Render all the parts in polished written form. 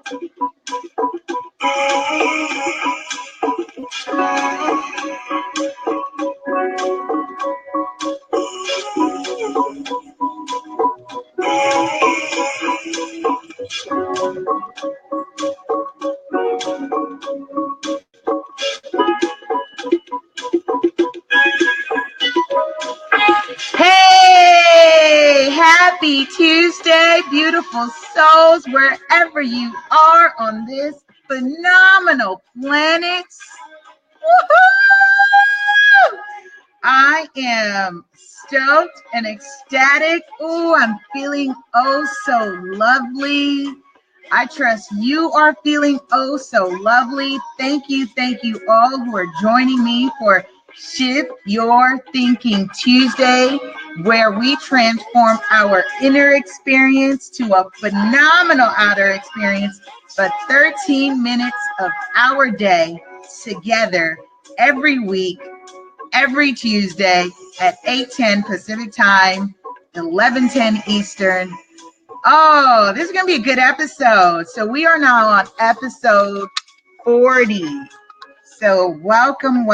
Hey, happy Tuesday, beautiful souls, wherever you are on this phenomenal planet. Woohoo! I am stoked and ecstatic. Oh, I'm feeling oh so lovely. I trust you are feeling oh so lovely. Thank you all who are joining me for Shift Your Thinking Tuesday, where we transform our inner experience to a phenomenal outer experience for 13 minutes of our day together every week, every Tuesday at 8:10 Pacific Time, 11:10 Eastern. Oh, this is going to be a good episode. So we are now on episode 40. So welcome.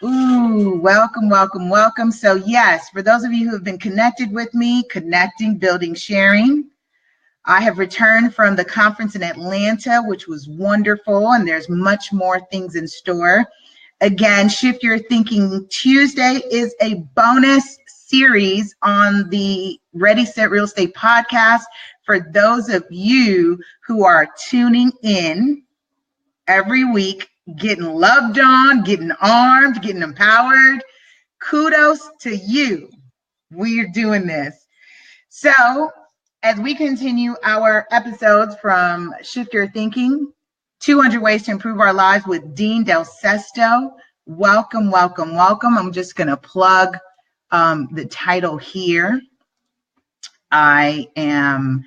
Ooh, welcome. So yes, for those of you who have been connected with me, connecting, building, sharing, I have returned from the conference in Atlanta, which was wonderful, and there's much more things in store. Again, Shift Your Thinking Tuesday is a bonus series on the Ready, Set, Real Estate podcast for those of you who are tuning in every week, getting loved on, getting armed, getting empowered. Kudos to you. We're doing this. So as we continue our episodes from Shift Your Thinking, 200 Ways to Improve Our Lives with Dean Del Sesto. Welcome. I'm just going to plug the title here. I am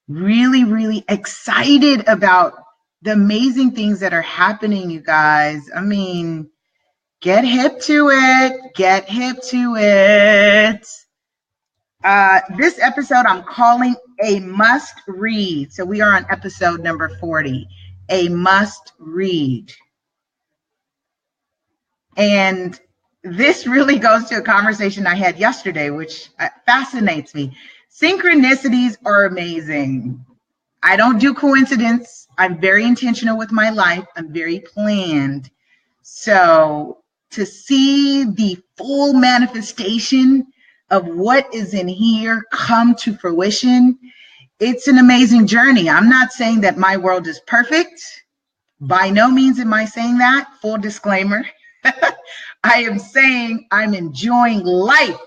really excited about the amazing things that are happening, you guys. I mean, get hip to it. This episode I'm calling a must read. So we are on episode number 40, a must read. And this really goes to a conversation I had yesterday, which fascinates me. Synchronicities are amazing. I don't do coincidence. I'm very intentional with my life. I'm very planned. So to see the full manifestation of what is in here come to fruition, it's an amazing journey. I'm not saying that my world is perfect. By no means am I saying that. Full disclaimer. I am saying I'm enjoying life,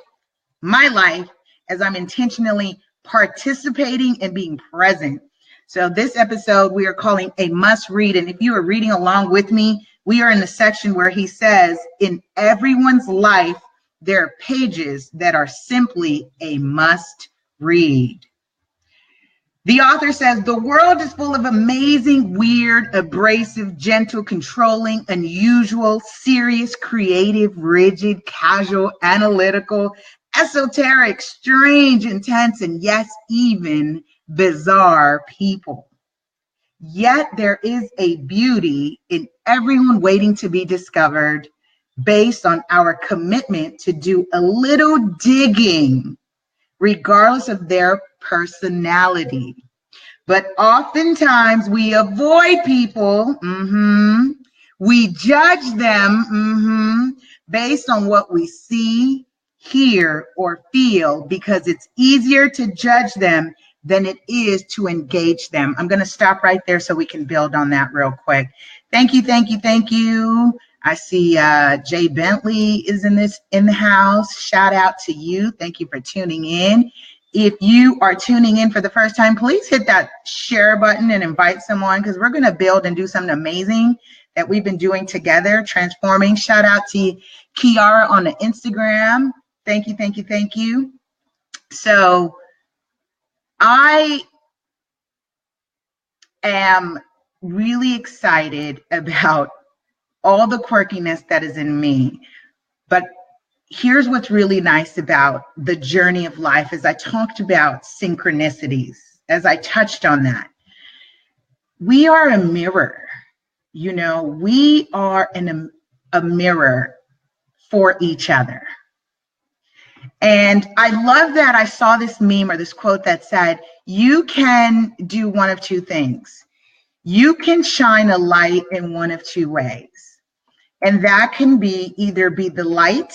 my life, as I'm intentionally participating and being present. So this episode we are calling a must read. And if you are reading along with me, we are in the section where he says, in everyone's life, there are pages that are simply a must read. The author says, the world is full of amazing, weird, abrasive, gentle, controlling, unusual, serious, creative, rigid, casual, analytical, esoteric, strange, intense, and yes, even bizarre people. Yet there is a beauty in everyone waiting to be discovered based on our commitment to do a little digging, regardless of their personality. But oftentimes we avoid people, we judge them based on what we see, hear, or feel, because it's easier to judge them than it is to engage them. I'm going to stop right there so we can build on that real quick. Thank you. I see Jay Bentley is in the house. Shout out to you. Thank you for tuning in. If you are tuning in for the first time, please hit that share button and invite someone, because we're going to build and do something amazing that we've been doing together, transforming. Shout out to Kiara on the Instagram. Thank you. So I am really excited about all the quirkiness that is in me. But here's what's really nice about the journey of life, as I talked about synchronicities. as I touched on that. We are a mirror. You know, we are a mirror for each other. And I love that I saw this meme or this quote that said, you can do one of two things. You can shine a light in one of two ways. And that can be either be the light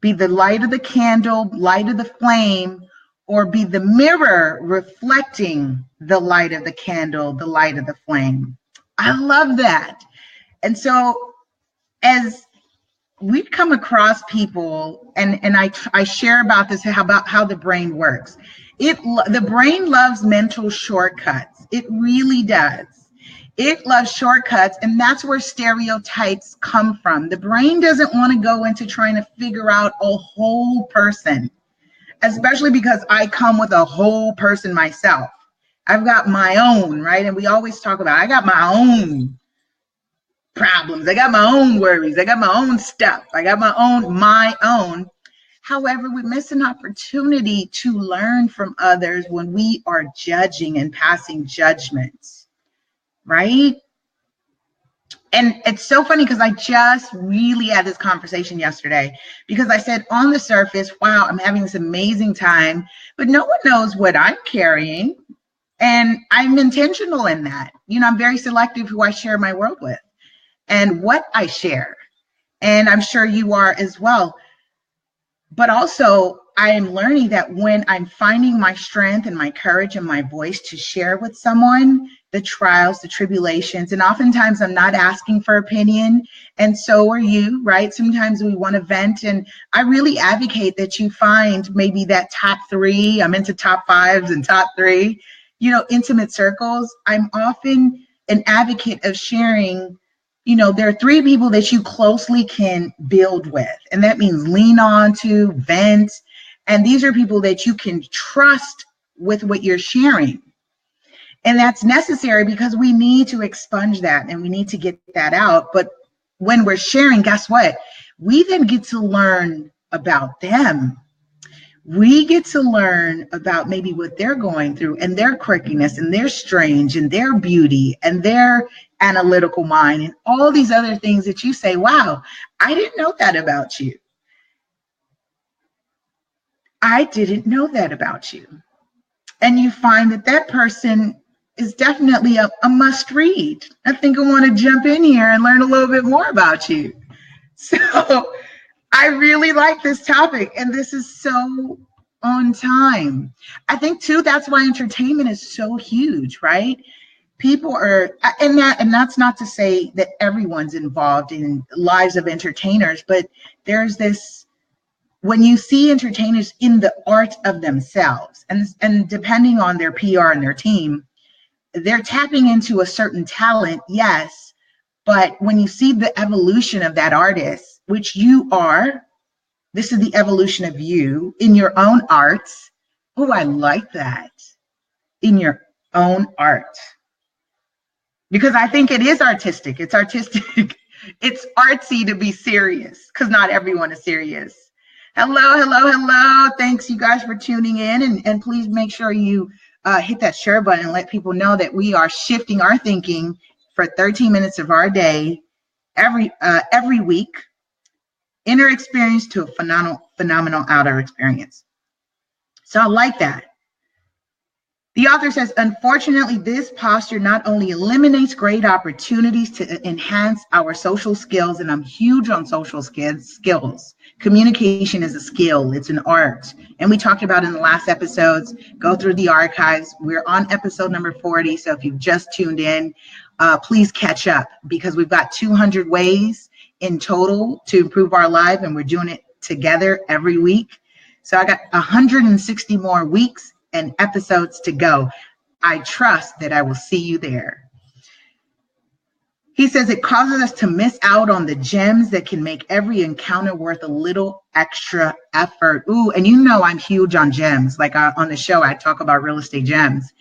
of the candle, light of the flame, or be the mirror reflecting the light of the candle, the light of the flame. I love that. And so as we come across people, and I share about this, about how the brain works. The brain loves mental shortcuts. It really does. It loves shortcuts, and that's where stereotypes come from. The brain doesn't want to go into trying to figure out a whole person, especially because I come with a whole person myself. I've got my own, right? And we always talk about, I got my own problems. I got my own worries. I got my own stuff. I got my own. However, we miss an opportunity to learn from others when we are judging and passing judgments. Right? And it's so funny because I just really had this conversation yesterday because I said on the surface, wow, I'm having this amazing time, but no one knows what I'm carrying. And I'm intentional in that. You know, I'm very selective who I share my world with and what I share. And I'm sure you are as well. But also, I am learning that when I'm finding my strength and my courage and my voice to share with someone the trials, the tribulations, and oftentimes I'm not asking for opinion, and so are you, right? Sometimes we want to vent, and I really advocate that you find maybe that top 3. I'm into top 5s and top 3, you know, intimate circles. I'm often an advocate of sharing. You know, there are 3 people that you closely can build with, and that means lean on to, vent, and these are people that you can trust with what you're sharing. And that's necessary because we need to expunge that and we need to get that out. But when we're sharing, guess what? We then get to learn about them. We get to learn about maybe what they're going through and their quirkiness and their strange and their beauty and their analytical mind and all these other things that you say, wow, I didn't know that about you. I didn't know that about you. And you find that that person is definitely a must read. I think I want to jump in here and learn a little bit more about you. So I really like this topic, and this is so on time. I think too, that's why entertainment is so huge, right? People are, and that's not to say that everyone's involved in lives of entertainers, but there's this, when you see entertainers in the art of themselves, and depending on their PR and their team, they're tapping into a certain talent, yes, but when you see the evolution of that artist, which you are, this is the evolution of you in your own art. Oh, I like that. In your own art. Because I think it is artistic. It's artistic. It's artsy to be serious because not everyone is serious. Hello. Thanks you guys for tuning in. And please make sure you hit that share button and let people know that we are shifting our thinking for 13 minutes of our day every week. Inner experience to a phenomenal outer experience. So I like that. The author says, unfortunately, this posture not only eliminates great opportunities to enhance our social skills, and I'm huge on social skills. Communication is a skill, it's an art. And we talked about in the last episodes, go through the archives. We're on episode number 40. So if you've just tuned in, please catch up because we've got 200 ways in total to improve our life, and we're doing it together every week. So I got 160 more weeks and episodes to go. I trust that I will see you there. He says it causes us to miss out on the gems that can make every encounter worth a little extra effort. Ooh, and you know I'm huge on gems. Like on the show, I talk about real estate gems.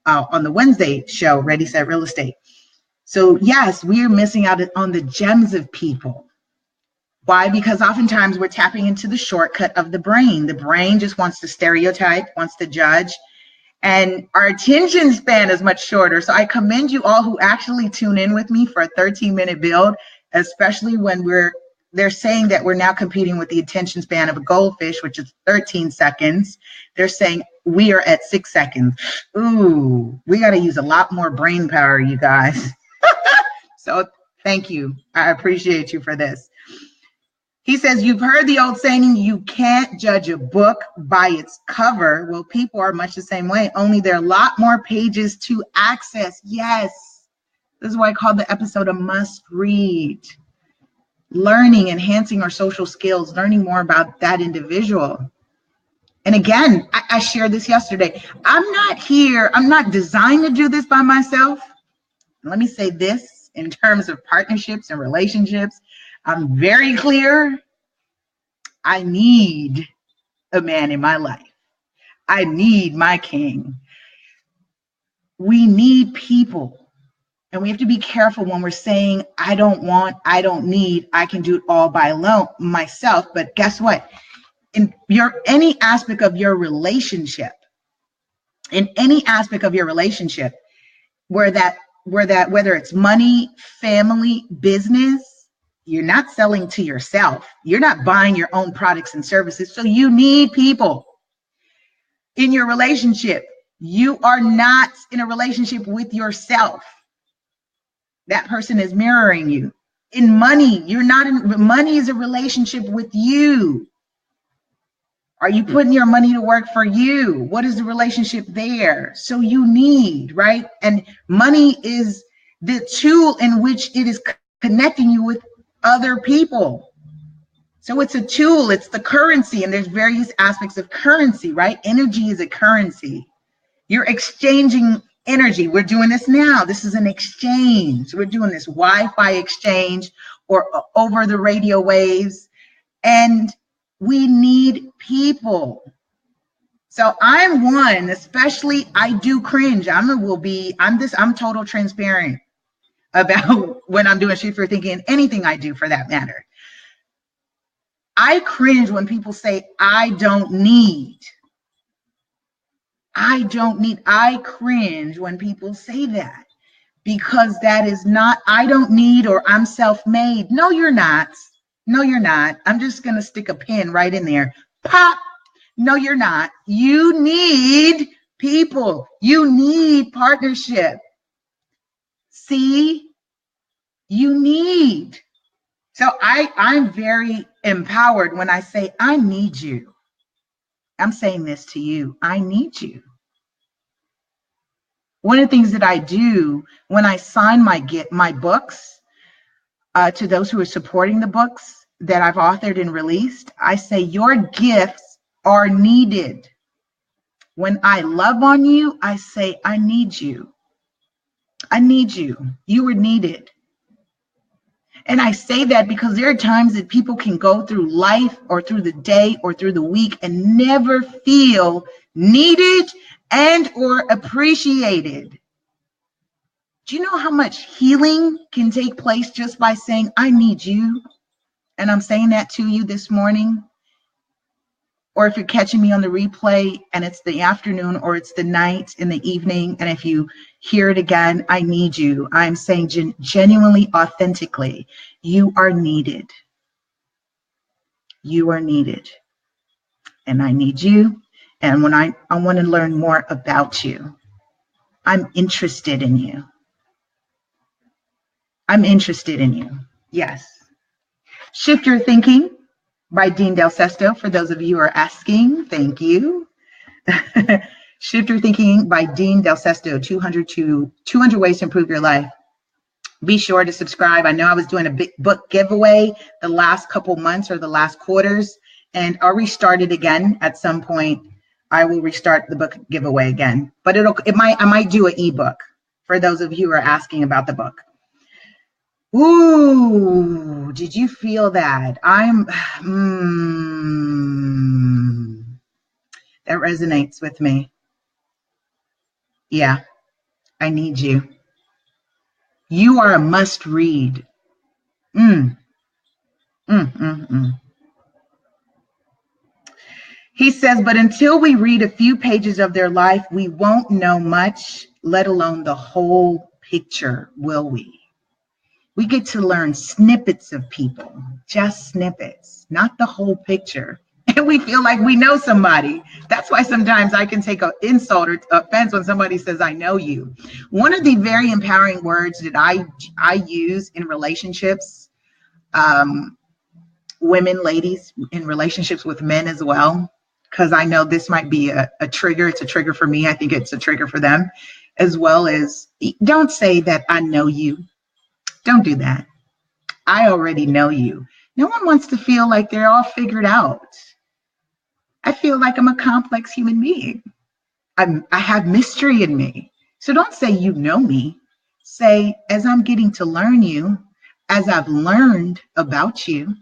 On the Wednesday show, Ready, Set, Real Estate. So yes, we are missing out on the gems of people. Why? Because oftentimes we're tapping into the shortcut of the brain. The brain just wants to stereotype, wants to judge. And our attention span is much shorter. So I commend you all who actually tune in with me for a 13-minute build, especially when they're saying that we're now competing with the attention span of a goldfish, which is 13 seconds. They're saying we are at 6 seconds. Ooh, we got to use a lot more brain power, you guys. So thank you. I appreciate you for this. He says, you've heard the old saying, you can't judge a book by its cover. Well, people are much the same way, only there are a lot more pages to access. Yes. This is why I called the episode a must read. Learning, enhancing our social skills, learning more about that individual. And again, I shared this yesterday. I'm not designed to do this by myself. Let me say this in terms of partnerships and relationships. I'm very clear. I need a man in my life. I need my king. We need people. And we have to be careful when we're saying, I don't want, I don't need, I can do it all by myself. But guess what? In any aspect of your relationship, whether it's money, family, business, you're not selling to yourself. You're not buying your own products and services. So you need people in your relationship. You are not in a relationship with yourself. That person is mirroring you. In money, money is a relationship with you. Are you putting your money to work for you? What is the relationship there? So you need, right? And money is the tool in which it is connecting you with other people. So it's a tool, it's the currency, and there's various aspects of currency, right? Energy is a currency. You're exchanging energy. We're doing this now. This is an exchange. We're doing this Wi-Fi exchange or over the radio waves. And we need people. So I'm one, especially I do cringe. I'm total transparent about when I'm doing Shift Your Thinking, anything I do for that matter. I cringe when people say, I don't need. I cringe when people say that, because that is not, I don't need, or I'm self-made. No, you're not. No, you're not. I'm just going to stick a pin right in there. Pop. No, you're not. You need people. You need partnership. See, you need. So I'm very empowered when I say, I need you. I'm saying this to you. I need you. One of the things that I do when I sign my books to those who are supporting the books that I've authored and released, I say, your gifts are needed. When I love on you, I say, I need you. I need you. You are needed. And I say that because there are times that people can go through life or through the day or through the week and never feel needed and or appreciated. Do you know how much healing can take place just by saying, I need you? And I'm saying that to you this morning. Or if you're catching me on the replay and it's the afternoon or it's the night in the evening, and if you hear it again, I need you. I'm saying genuinely, authentically, you are needed. You are needed. And I need you. And when I want to learn more about you, I'm interested in you. I'm interested in you. Yes. Shift Your Thinking by Dean Del Sesto. For those of you who are asking, thank you. Shift Your Thinking by Dean Del Sesto, 200 Ways to Improve Your Life. Be sure to subscribe. I know I was doing a big book giveaway the last couple months or the last quarters, and I'll restart it again at some point. I will restart the book giveaway again, but I might do an ebook for those of you who are asking about the book. Ooh, did you feel that? That resonates with me. Yeah, I need you. You are a must read. He says, but until we read a few pages of their life, we won't know much, let alone the whole picture, will we? We get to learn snippets of people, just snippets, not the whole picture. And we feel like we know somebody. That's why sometimes I can take an insult or offense when somebody says, I know you. One of the very empowering words that I use in relationships, women, ladies, in relationships with men as well, because I know this might be a trigger. It's a trigger for me. I think it's a trigger for them as well. As don't say that I know you. Don't do that. I already know you. No one wants to feel like they're all figured out. I feel like I'm a complex human being. I have mystery in me. So don't say you know me. Say, as I'm getting to learn you, as I've learned about you,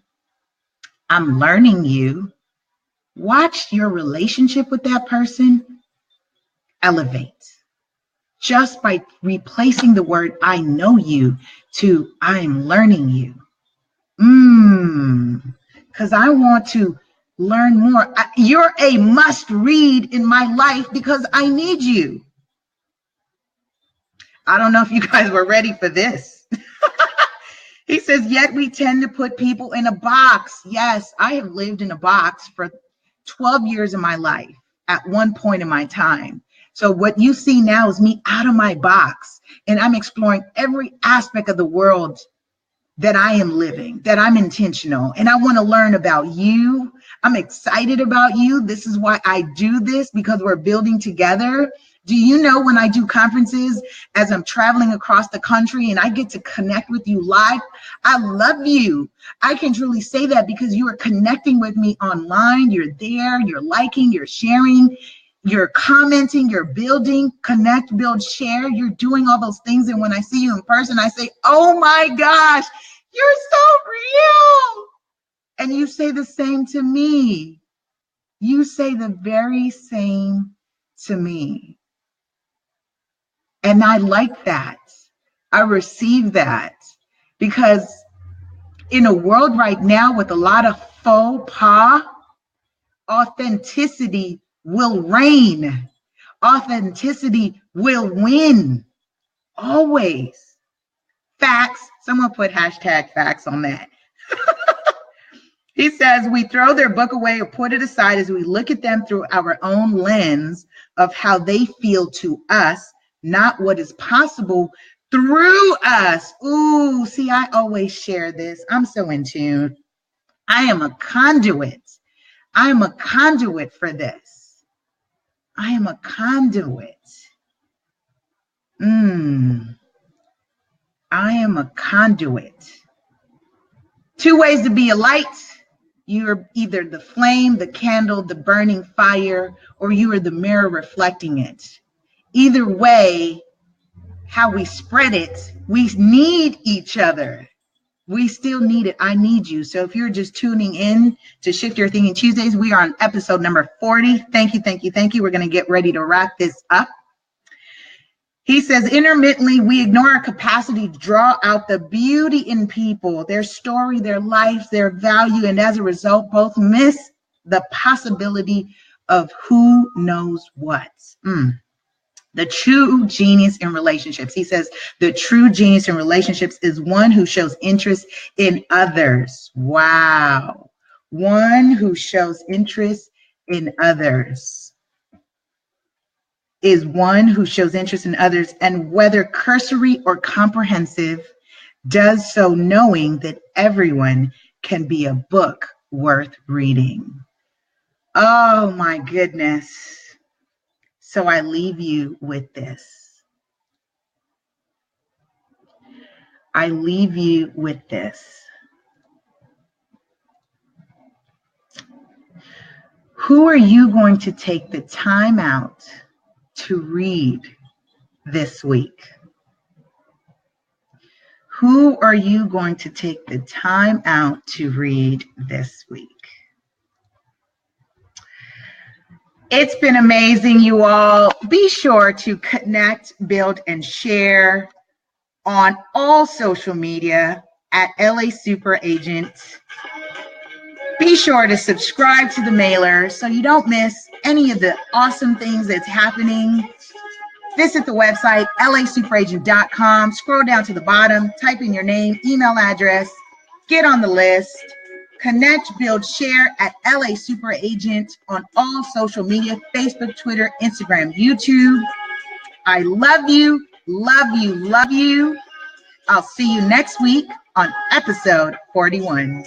I'm learning you. Watch your relationship with that person elevate just by replacing the word I know you to I'm learning you. Because I want to learn more. You're a must read in my life because I need you. I don't know if you guys were ready for this. He says, yet we tend to put people in a box. Yes, I have lived in a box for 12 years of my life at one point in my time. So what you see now is me out of my box, and I'm exploring every aspect of the world that I am living, that I'm intentional, and I want to learn about you. I'm excited about you. This is why I do this, because we're building together. Do you know when I do conferences, as I'm traveling across the country and I get to connect with you live, I love you. I can truly say that because you are connecting with me online. You're there, you're liking, you're sharing, you're commenting, you're building, connect, build, share. You're doing all those things. And when I see you in person, I say, oh my gosh, you're so real. And you say the same to me. You say the very same to me. And I like that. I receive that, because in a world right now with a lot of faux pas, authenticity will reign. Authenticity will win. Always. Facts. Someone put hashtag facts on that. He says, we throw their book away or put it aside as we look at them through our own lens of how they feel to us, not what is possible through us. Ooh, see, I always share this. I'm so in tune. I am a conduit. I am a conduit for this. I am a conduit. I am a conduit. Two ways to be a light. You're either the flame, the candle, the burning fire, or you are the mirror reflecting it. Either way, how we spread it, we need each other. We still need it. I need you. So if you're just tuning in to Shift Your Thinking Tuesdays, we are on episode number 40. Thank you, thank you, thank you. We're going to get ready to wrap this up. He says, intermittently, we ignore our capacity to draw out the beauty in people, their story, their life, their value, and as a result, both miss the possibility of who knows what. The true genius in relationships. He says, the true genius in relationships is one who shows interest in others. Wow. One who shows interest in others. Is one who shows interest in others, and whether cursory or comprehensive, does so knowing that everyone can be a book worth reading. Oh my goodness. So I leave you with this. I leave you with this. Who are you going to take the time out to read this week? Who are you going to take the time out to read this week? It's been amazing, you all. Be sure to connect, build, and share on all social media at lasuperagent. Be sure to subscribe to the mailer so you don't miss any of the awesome things that's happening. Visit the website, lasuperagent.com. Scroll down to the bottom, type in your name, email address, get on the list. Connect.Build.Share at LA Super Agent on all social media, Facebook, Twitter, Instagram, YouTube. I love you, love you, love you. I'll see you next week on episode 41.